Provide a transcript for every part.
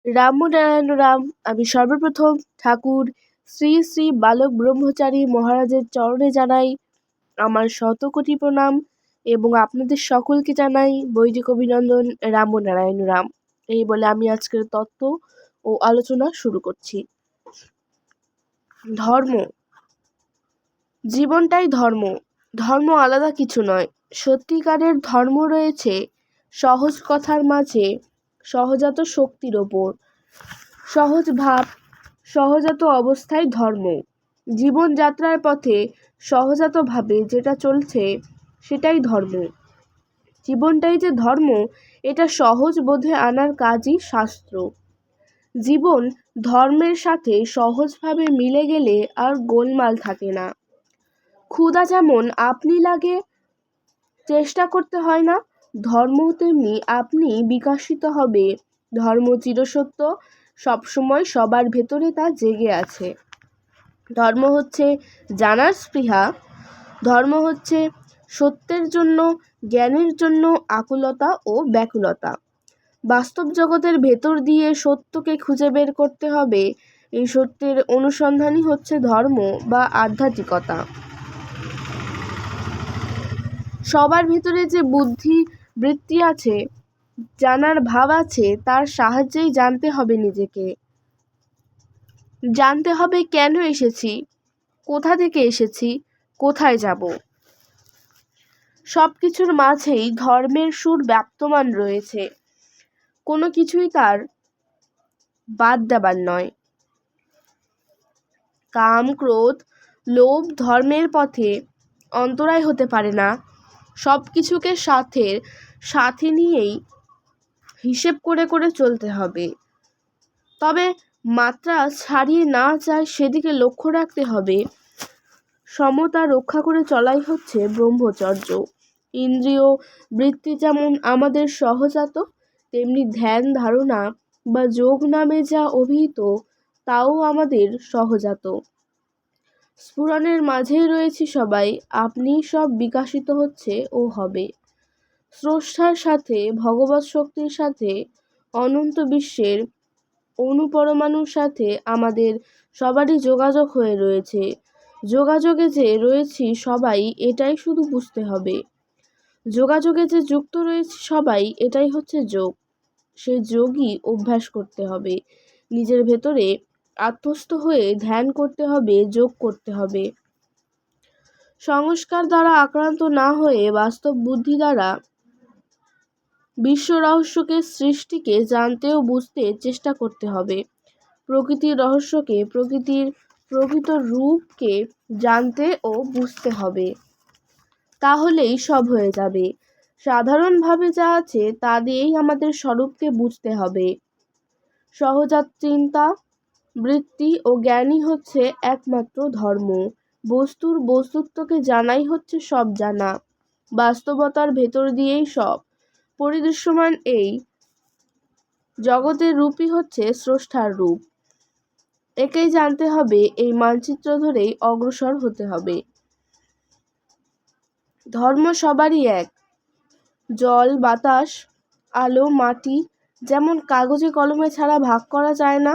রামনারায়ণ রাম। আমি সর্বপ্রথম ঠাকুর শ্রী শ্রী বালক ব্রহ্মচারী মহারাজের চরণে জানাই আমার শতকোটি প্রণাম এবং আপনাদের সকলকে জানাই বৈদিক অভিনন্দন। রামনারায়ণ রাম। এই বলে আমি আজকের তত্ত্ব ও আলোচনা শুরু করছি। ধর্ম। জীবনটাই ধর্ম। ধর্ম আলাদা কিছু নয়। সত্যিকারের ধর্ম রয়েছে সহজ কথার মাঝে, সহজাত শক্তির ওপর। সহজ ভাব, সহজাত অবস্থায় ধর্ম। জীবনযাত্রার পথে সহজাতভাবে যেটা চলছে সেটাই ধর্ম। জীবনটাই যে ধর্ম, এটা সহজ বোধে আনার কাজই শাস্ত্র। জীবন ধর্মের সাথে সহজভাবে মিলে গেলে আর গোলমাল থাকে না। ক্ষুধা যেমন আপনি লাগে, চেষ্টা করতে হয় না, ধর্ম তেমনি আপনি বিকশিত হবে। ধর্ম চিরসত্য, সবসময় সবার ভেতরে তা জেগে আছে। ধর্ম হচ্ছে জানার স্পৃহা। ধর্ম হচ্ছে সত্যের জন্য, জ্ঞানের জন্য আকুলতা ও ব্যাকুলতা। বাস্তব জগতের ভেতর দিয়ে সত্যকে খুঁজে বের করতে হবে। এই সত্যের অনুসন্ধানই হচ্ছে ধর্ম বা আধ্যাত্মিকতা। সবার ভিতরে যে বুদ্ধি বৃত্তি আছে, জানার ভাব আছে, তার সাহায্যেই জানতে হবে নিজেকে। জানতে হবে কেন এসেছি, কোথা থেকে এসেছি, কোথায় যাব। সব কিছুর মাঝেই ধর্মের সুর ব্যাপ্তমান রয়েছে। কোনো কিছুই তার বাদ দেবার নয়। কাম, ক্রোধ, লোভ ধর্মের পথে অন্তরায় হতে পারে না। সব কিছুকে সাথে নিয়েই হিসেব করে করে চলতে হবে। তবে মাত্রা ছাড়িয়ে না যায় সেদিকে লক্ষ্য রাখতে হবে। সমতা রক্ষা করে চলাই হচ্ছে ব্রহ্মচর্য। ইন্দ্রিয় বৃত্তি যেমন আমাদের সহজাত, তেমনি ধ্যান ধারণা বা যোগ নামে যা অভিহিত তাও আমাদের সহজাত। স্ফুরণের মাঝেই রয়েছি সবাই, আপনি সব বিকশিত হচ্ছে ও হবে। স্রষ্টার সাথে, ভগবৎ শক্তির সাথে, অনন্ত বিশ্বের অণুপরমাণুর সাথে আমাদের সবারই যোগাযোগ হয়ে রয়েছে। যোগাযোগে যে রয়েছি সবাই, এটাই শুধু বুঝতে হবে। যোগাযোগে যে যুক্ত রয়েছি সবাই, এটাই হচ্ছে যোগ। সেই যোগই অভ্যাস করতে হবে। নিজের ভেতরে আত্মস্থ হয়ে ধ্যান করতে হবে, যোগ করতে হবে। সংস্কার দ্বারা আক্রান্ত না হয়ে বাস্তব বুদ্ধি দ্বারা বিশ্ব রহস্যকে, সৃষ্টিকে জানতে ও বুঝতে চেষ্টা করতে হবে। প্রকৃতির রহস্যকে, প্রকৃতির প্রকৃত রূপকে জানতে ও বুঝতে হবে। তাহলেই সব হয়ে যাবে। সাধারণভাবে যা আছে তা দিয়েই আমাদের স্বরূপকে বুঝতে হবে। সহজাত চিন্তা, বৃত্তি ও জ্ঞানই হচ্ছে একমাত্র ধর্ম। বস্তুর বস্তুত্বকে জানাই হচ্ছে সব জানা। বাস্তবতার ভেতর দিয়েই সব পরিদৃশ্যমান। এই জগতের রূপই হচ্ছে স্রষ্টার রূপ। একেই জানতে হবে, এই মানচিত্র ধরেই অগ্রসর হতে হবে। ধর্ম সবারই এক। জল, বাতাস, আলো, মাটি যেমন কাগজে কলমে ছাড়া ভাগ করা যায় না,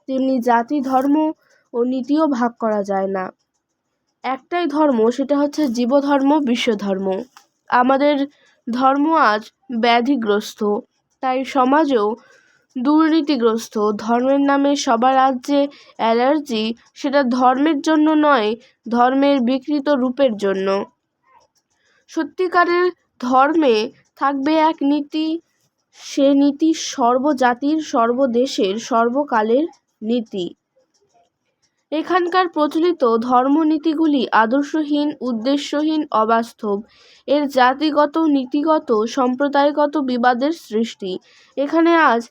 তেমনি জাতি, ধর্ম ও নীতিও ভাগ করা যায় না। একটাই ধর্ম, সেটা হচ্ছে জীবধর্ম, বিশ্বধর্ম। আমাদের ধর্ম আজ ব্যাধিগ্রস্ত, তাই সমাজেও দুর্নীতিগ্রস্ত। ধর্মের নামে সবার আজ যে অ্যালার্জি, সেটা ধর্মের জন্য নয়, ধর্মের বিকৃত রূপের জন্য। সত্যিকারের ধর্মে থাকবে এক নীতি, সে নীতি সর্বজাতির, সর্বদেশের, সর্বকালের নীতি। এখানকার প্রচলিত ধর্মনীতিগুলি আদর্শহীন, উদ্দেশ্যহীন, অবাস্তব। এর জাতিগত, নীতিগত, সম্প্রদায়গত বিবাদের সৃষ্টি। এখানে আজ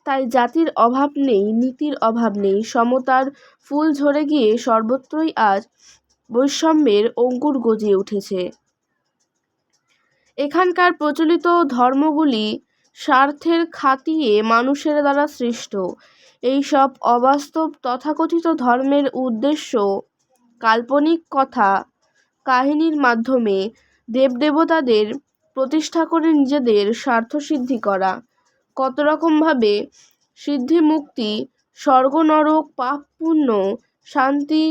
তাই জাতির অভাব নেই, নীতির অভাব নেই। সমতার ফুল ঝরে গিয়ে সর্বত্রই আজ বৈষম্যের অঙ্কুর গজিয়ে উঠেছে। এখানকার প্রচলিত ধর্মগুলি স্বার্থের খাতিয়ে মানুষের দ্বারা সৃষ্ট। এই সব অবাস্তব তথাকথিত ধর্মের উদ্দেশ্য কাল্পনিক কথা কাহিনীর মাধ্যমে দেবদেবতাদের প্রতিষ্ঠা করে নিজেদের স্বার্থসিদ্ধি করা। কত রকমভাবে সিদ্ধি, মুক্তি, স্বর্গ নরক, পাপ পুণ্য, শান্তি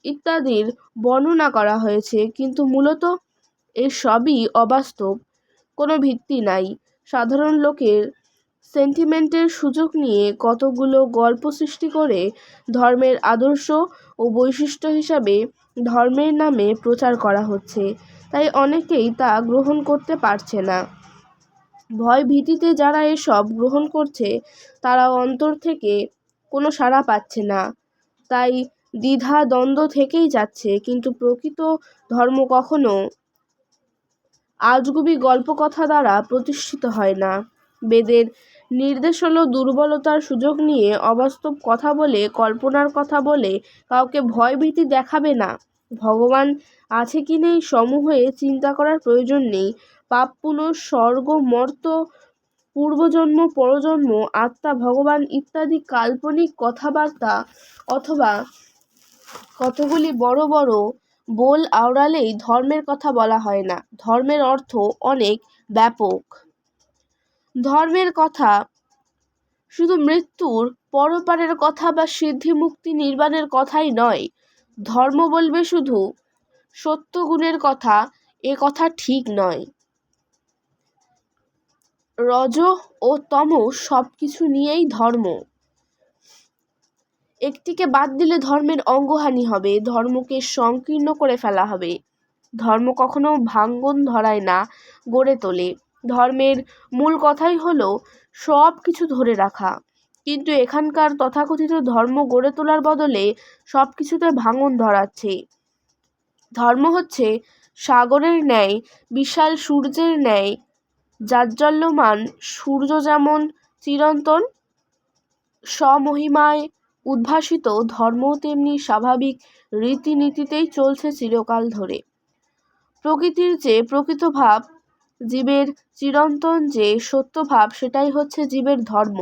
ইত্যাদির বর্ণনা করা হয়েছে, কিন্তু মূলত এর সবই অবাস্তব, কোনো ভিত্তি নাই। সাধারণ লোকের সেন্টিমেন্টের সুযোগ নিয়ে কতগুলো গল্প সৃষ্টি করে ধর্মের আদর্শ ও বৈশিষ্ট্য হিসাবে ধর্মের নামে প্রচার করা হচ্ছে, তাই অনেকেই তা গ্রহণ করতে পারছে না। ভয় ভীতিতে যারা এসব গ্রহণ করছে তারা অন্তর থেকে কোনো সাড়া পাচ্ছে না, তাই দ্বিধা দ্বন্দ্ব থেকেই যাচ্ছে। কিন্তু প্রকৃত ধর্ম কখনো আজগুবি গল্পকথা দ্বারা প্রতিষ্ঠিত হয় না। বেদের নির্দেশ হলো দুর্বলতার সুযোগ নিয়ে অবাস্তব কথা বলে, কল্পনার কথা বলে কাউকে ভয়ভীতি দেখাবে না। ভগবান আছে কি নেই সমূহে চিন্তা করার প্রয়োজন নেই। পাপ পুণ্য, স্বর্গ মর্ত, পূর্বজন্ম পরজন্ম, আত্মা, ভগবান ইত্যাদি কাল্পনিক কথাবার্তা অথবা কতগুলি বড় বড় বোল আওড়ালেই ধর্মের কথা বলা হয় না। ধর্মের অর্থ অনেক ব্যাপক। ধর্মের কথা শুধু মৃত্যুর পরপারের কথা বা সিদ্ধি, মুক্তি, নির্বাণের কথাই নয়। ধর্ম বলবে শুধু সত্য গুণের কথা, এ কথা ঠিক নয়। রজ ও তম সব কিছু নিয়েই ধর্ম। একটিকে বাদ দিলে ধর্মের অঙ্গহানি হবে, ধর্মকে সংকীর্ণ করে ফেলা হবে। ধর্ম কখনো ভাঙ্গন ধরায় না, গড়ে তোলে। ধর্মের মূল কথাই হলো সব কিছু ধরে রাখা, কিন্তু এখানকার তথাকথিত ধর্ম গড়ে তোলার বদলে সব কিছুতে ভাঙন ধরাচ্ছে। ধর্ম হচ্ছে সাগরের ন্যায়, বিশাল সূর্যের ন্যায় জাজ্বল্যমান। সূর্য যেমন চিরন্তন স্বমহিমায় উদ্ভাসিত, ধর্মও তেমনি স্বাভাবিক রীতিনীতিতেই চলছে চিরকাল ধরে। প্রকৃতির যে প্রকৃত ভাব, জীবের চিরন্তন যে সত্য ভাব, সেটাই হচ্ছে জীবের ধর্ম।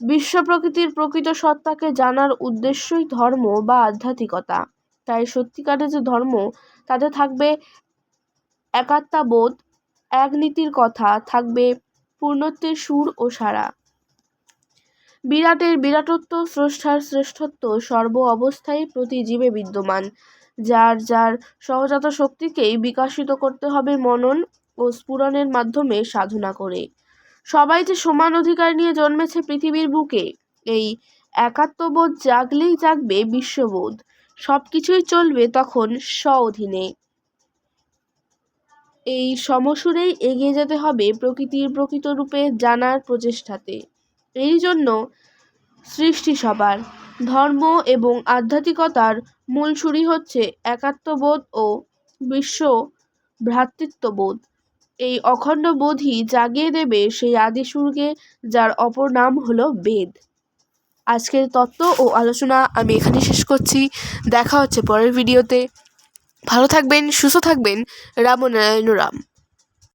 বিশ্ব প্রকৃতির প্রকৃত সত্তাকে জানার উদ্দেশ্যই ধর্ম বা আধ্যাত্মিকতা। তাই সত্যিকারের যে ধর্ম, তাতে থাকবে একাত্মবোধ, এক নীতির কথা, থাকবে পূর্ণত্বের সুর ও সারা। বিরাটের বিরাটত্ব, স্রষ্টার শ্রেষ্ঠত্ব সর্ব অবস্থায় প্রতি জীবে বিদ্যমান। যার যার সহজাত শক্তিকেই বিকশিত করতে হবে মনন ও স্ফুরণের মাধ্যমে, সাধনা করে। সবাই যে সমান অধিকার নিয়ে জন্মেছে পৃথিবীর বুকে, এই একাত্মবোধ জাগলেই জাগবে বিশ্ববোধ। সব কিছুই চলবে তখন স্ব-অধীনে। এই সমসুরেই এগিয়ে যেতে হবে প্রকৃতির প্রকৃত রূপে জানার প্রচেষ্টাতে। এই জন্য সৃষ্টি সবার। ধর্ম এবং আধ্যাত্মিকতার মূল সুরই হচ্ছে একাত্মবোধ ও বিশ্ব ভ্রাতৃত্ববোধ। এই অখণ্ড বোধই জাগিয়ে দেবে সেই আদি সুরকে, যার অপর নাম হলো বেদ। আজকের তত্ত্ব ও আলোচনা আমি এখানে শেষ করছি। দেখা হচ্ছে পরের ভিডিওতে। ভালো থাকবেন, সুস্থ থাকবেন। রাম নারায়ণ রাম।